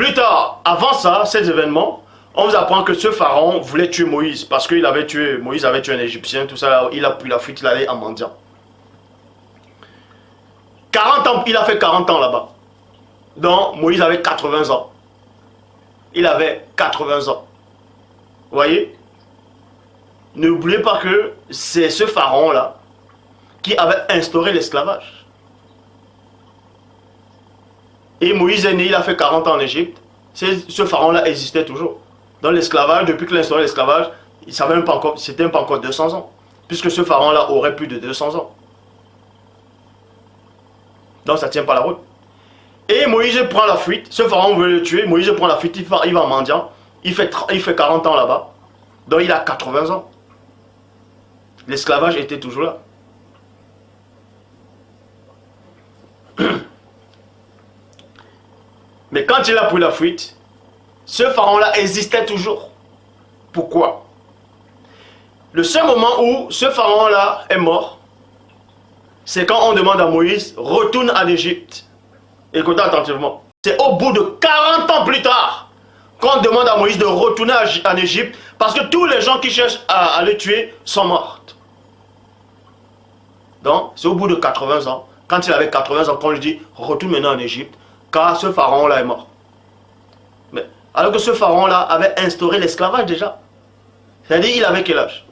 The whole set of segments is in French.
Plus tard, avant ça, ces événements, on vous apprend que ce pharaon voulait tuer Moïse parce qu'il avait tué, Moïse avait tué un Égyptien, tout ça, il a pris la fuite, il allait en mendiant. 40 ans, il a fait 40 ans là-bas. Donc, Moïse avait 80 ans. Il avait 80 ans. Vous voyez? N'oubliez pas que c'est ce pharaon-là qui avait instauré l'esclavage. Et Moïse est né, il a fait 40 ans en Égypte. Ce pharaon-là existait toujours. Dans l'esclavage, depuis qu'il a instauré l'esclavage, c'était même pas encore 200 ans. Puisque ce pharaon-là aurait plus de 200 ans. Donc ça ne tient pas la route. Et Moïse prend la fuite. Ce pharaon veut le tuer. Moïse prend la fuite, il va en mendiant. Il fait 40 ans là-bas. Donc il a 80 ans. L'esclavage était toujours là. Mais quand il a pris la fuite, ce pharaon-là existait toujours. Pourquoi? Le seul moment où ce pharaon-là est mort, c'est quand on demande à Moïse, retourne en Égypte. Écoutez attentivement. C'est au bout de 40 ans plus tard qu'on demande à Moïse de retourner en Égypte parce que tous les gens qui cherchent à le tuer sont morts. Donc, c'est au bout de 80 ans, quand il avait 80 ans, qu'on lui dit, retourne maintenant en Égypte, car ce pharaon-là est mort. Mais, alors que ce pharaon-là avait instauré l'esclavage déjà. C'est-à-dire, il avait quel âge?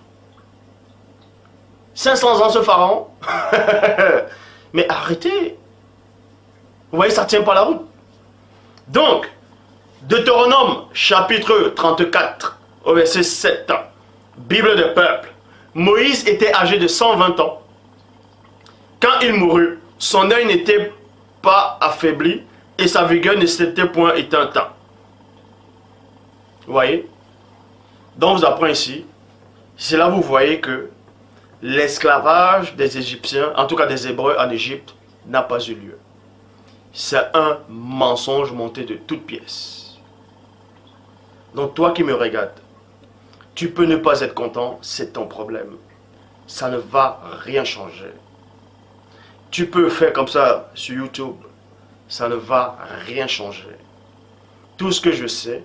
500 ans ce pharaon. Mais arrêtez. Vous voyez, ça ne tient pas la route. Donc, Deutéronome chapitre 34, au verset 7, Bible des peuples. Moïse était âgé de 120 ans. Quand il mourut, son œil n'était pas affaibli et sa vigueur ne s'était point éteinte. Vous voyez? Donc, vous apprenez ici, c'est là que vous voyez que l'esclavage des Égyptiens, en tout cas des Hébreux en Égypte, n'a pas eu lieu. C'est un mensonge monté de toutes pièces. Donc toi qui me regardes, tu peux ne pas être content, c'est ton problème. Ça ne va rien changer. Tu peux faire comme ça sur YouTube, ça ne va rien changer. Tout ce que je sais,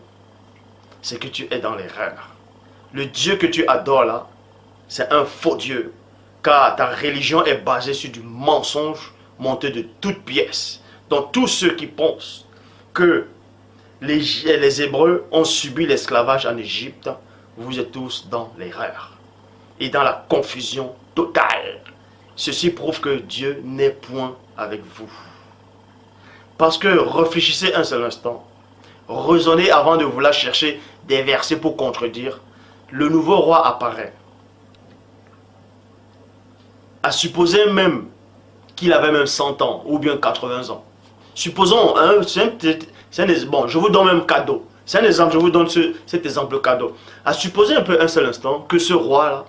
c'est que tu es dans l'erreur. Le Dieu que tu adores là, c'est un faux Dieu. Car ta religion est basée sur du mensonge monté de toutes pièces. Donc tous ceux qui pensent que les Hébreux ont subi l'esclavage en Égypte, vous êtes tous dans l'erreur et dans la confusion totale. Ceci prouve que Dieu n'est point avec vous. Parce que réfléchissez un seul instant, raisonnez avant de vouloir chercher des versets pour contredire. Le nouveau roi apparaît. À supposer même qu'il avait même 100 ans ou bien 80 ans. Supposons, hein, bon, je vous donne même cadeau. C'est un exemple, je vous donne cet exemple cadeau. À supposer un peu un seul instant que ce roi-là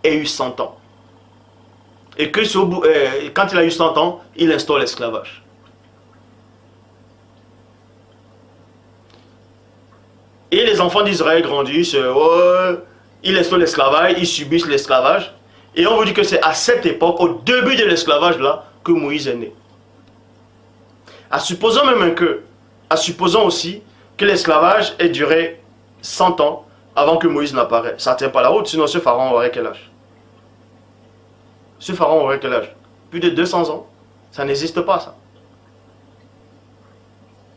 ait eu 100 ans. Et que quand il a eu 100 ans, il instaure l'esclavage. Et les enfants d'Israël grandissent, ils instaurent l'esclavage, ils subissent l'esclavage. Et on vous dit que c'est à cette époque, au début de l'esclavage là, que Moïse est né. Supposons aussi que l'esclavage ait duré 100 ans avant que Moïse n'apparaisse. Ça ne tient pas la route, sinon ce pharaon aurait quel âge? Ce pharaon aurait quel âge? Plus de 200 ans. Ça n'existe pas, ça.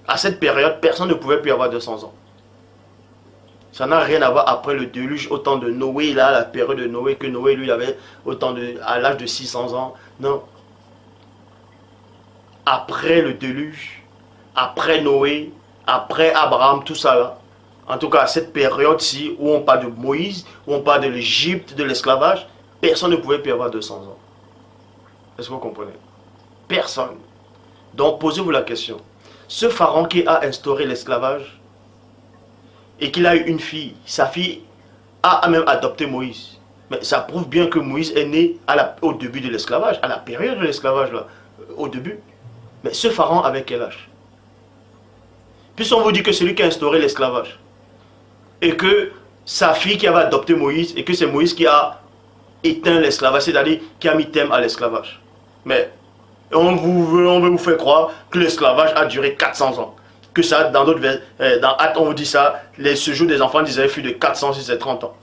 À cette période, personne ne pouvait plus avoir 200 ans. Ça n'a rien à voir après le déluge, au temps de Noé, là, la période de Noé, que Noé, lui, avait à l'âge de 600 ans. Non. Après le déluge, après Noé, après Abraham, tout ça là. En tout cas, cette période-ci, où on parle de Moïse, où on parle de l'Égypte, de l'esclavage, personne ne pouvait plus avoir 200 ans. Est-ce que vous comprenez? Personne. Donc, posez-vous la question. Ce pharaon qui a instauré l'esclavage, et qu'il a eu une fille, sa fille a même adopté Moïse. Mais ça prouve bien que Moïse est né au début de l'esclavage, à la période de l'esclavage, là, au début. Mais ce pharaon avait quel âge? Puisqu'on vous dit que c'est lui qui a instauré l'esclavage, et que sa fille qui avait adopté Moïse, et que c'est Moïse qui a éteint l'esclavage, c'est-à-dire qui a mis terme à l'esclavage. Mais on veut vous faire croire que l'esclavage a duré 400 ans. que ça, dans d'autres dans Actes, on vous dit ça, les séjours des enfants d'Israël fut de 430 ans.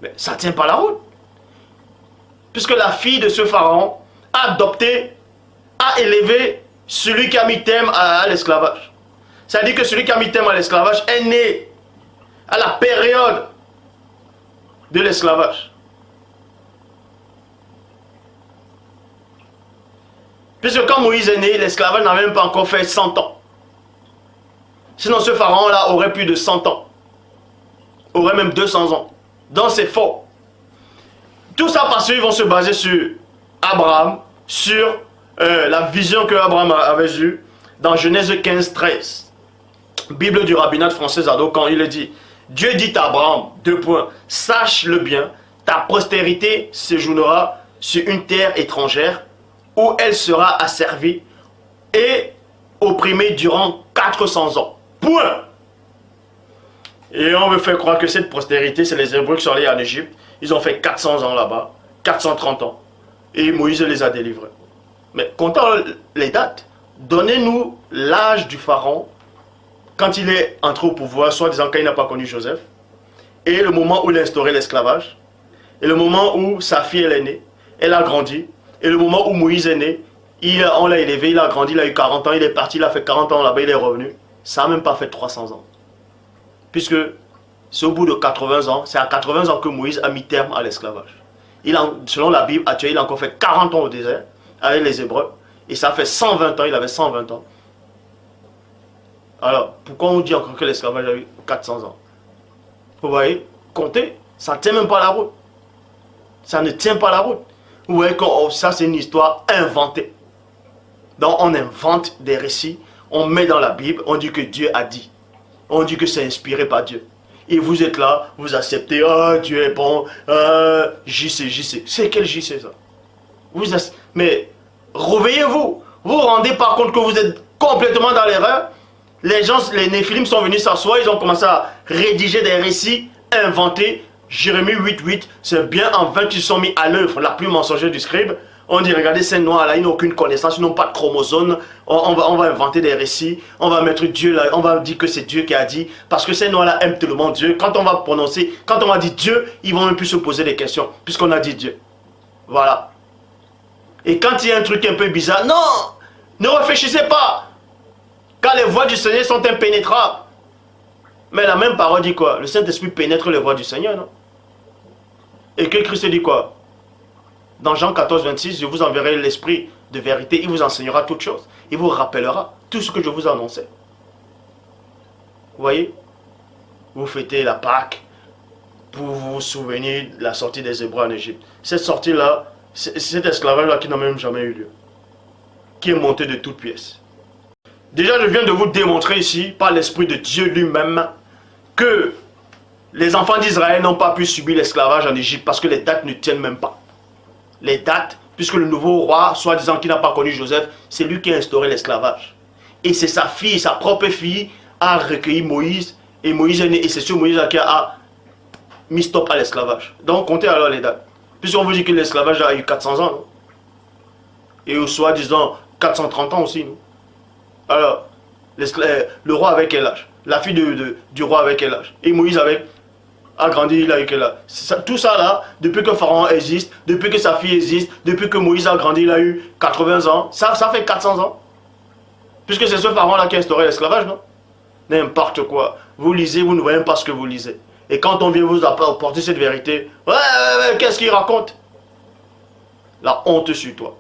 Mais ça ne tient pas la route. Puisque la fille de ce pharaon a adopté, a élevé celui qui a mis terme à l'esclavage. C'est-à-dire que celui qui a mis terme à l'esclavage est né à la période de l'esclavage. Puisque quand Moïse est né, l'esclavage n'a même pas encore fait 100 ans. Sinon ce pharaon-là aurait plus de 100 ans. Aurait même 200 ans. Donc c'est faux. Tout ça parce qu'ils vont se baser sur Abraham, sur la vision que Abraham avait eue dans Genèse 15, 13. Bible du rabbinat français Zado, quand il est dit, Dieu dit à Abraham, sache-le bien, ta postérité séjournera sur une terre étrangère où elle sera asservie et opprimée durant 400 ans. Point. Et on veut faire croire que cette postérité, c'est les Hébreux qui sont allés en Égypte. Ils ont fait 400 ans là-bas, 430 ans. Et Moïse les a délivrés. Mais comptant les dates, donnez-nous l'âge du pharaon quand il est entré au pouvoir, soit disant quand il n'a pas connu Joseph, et le moment où il a instauré l'esclavage, et le moment où sa fille elle est née, elle a grandi, et le moment où Moïse est né, on l'a élevé, il a grandi, il a eu 40 ans, il est parti, il a fait 40 ans là-bas, il est revenu. Ça n'a même pas fait 300 ans. Puisque c'est au bout de 80 ans, c'est à 80 ans que Moïse a mis terme à l'esclavage. Selon la Bible, actuellement, il a encore fait 40 ans au désert avec les Hébreux. Et ça fait 120 ans, il avait 120 ans. Alors, pourquoi on dit encore que l'esclavage a eu 400 ans? Vous voyez, comptez, ça ne tient même pas la route. Ça ne tient pas la route. Vous voyez que ça c'est une histoire inventée. Donc on invente des récits, on met dans la Bible, on dit que Dieu a dit. On dit que c'est inspiré par Dieu. Et vous êtes là, vous acceptez, oh Dieu est bon, JC. C'est quel JC ça? Mais réveillez-vous. Vous vous rendez pas compte que vous êtes complètement dans l'erreur? Les gens, les Néphilim sont venus s'asseoir, ils ont commencé à rédiger des récits inventés. Jérémie 8.8, c'est bien en vain qu'ils sont mis à l'œuvre, la plume mensongère du scribe. On dit, regardez ces noirs là, ils n'ont aucune connaissance, ils n'ont pas de chromosomes. On va inventer des récits, on va mettre Dieu là, on va dire que c'est Dieu qui a dit. Parce que ces noirs là aiment tellement Dieu. Quand on va prononcer, quand on va dire Dieu, ils vont même plus se poser des questions, puisqu'on a dit Dieu. Voilà. Et quand il y a un truc un peu bizarre, non, ne réfléchissez pas. Car les voies du Seigneur sont impénétrables. Mais la même parole dit quoi? Le Saint-Esprit pénètre les voies du Seigneur, non? Et que Christ dit quoi? Dans Jean 14, 26, je vous enverrai l'Esprit de vérité, il vous enseignera toutes choses. Il vous rappellera tout ce que je vous annonçais. Vous voyez? Vous fêtez la Pâque pour vous souvenir de la sortie des Hébreux en Égypte. Cette sortie-là, cet esclavage-là qui n'a même jamais eu lieu. Qui est monté de toutes pièces. Déjà, je viens de vous démontrer ici, par l'Esprit de Dieu lui-même, que les enfants d'Israël n'ont pas pu subir l'esclavage en Égypte parce que les dates ne tiennent même pas. Les dates, puisque le nouveau roi, soi-disant qui n'a pas connu Joseph, c'est lui qui a instauré l'esclavage. Et c'est sa fille, sa propre fille, a recueilli Moïse, et Moïse est né, et c'est sur Moïse qui a mis stop à l'esclavage. Donc, comptez alors les dates. Puisqu'on vous dit que l'esclavage a eu 400 ans, non? Et au soi-disant 430 ans aussi, non? Alors, le roi avec quel âge? La fille du roi avec quel âge? Et Moïse a grandi, il a eu quel âge? Tout ça là, depuis que Pharaon existe, depuis que sa fille existe, depuis que Moïse a grandi, il a eu 80 ans. Ça fait 400 ans. Puisque c'est ce Pharaon là qui a instauré l'esclavage, non? N'importe quoi. Vous lisez, vous ne voyez pas ce que vous lisez. Et quand on vient vous apporter cette vérité, ouais, qu'est-ce qu'il raconte? La honte sur toi.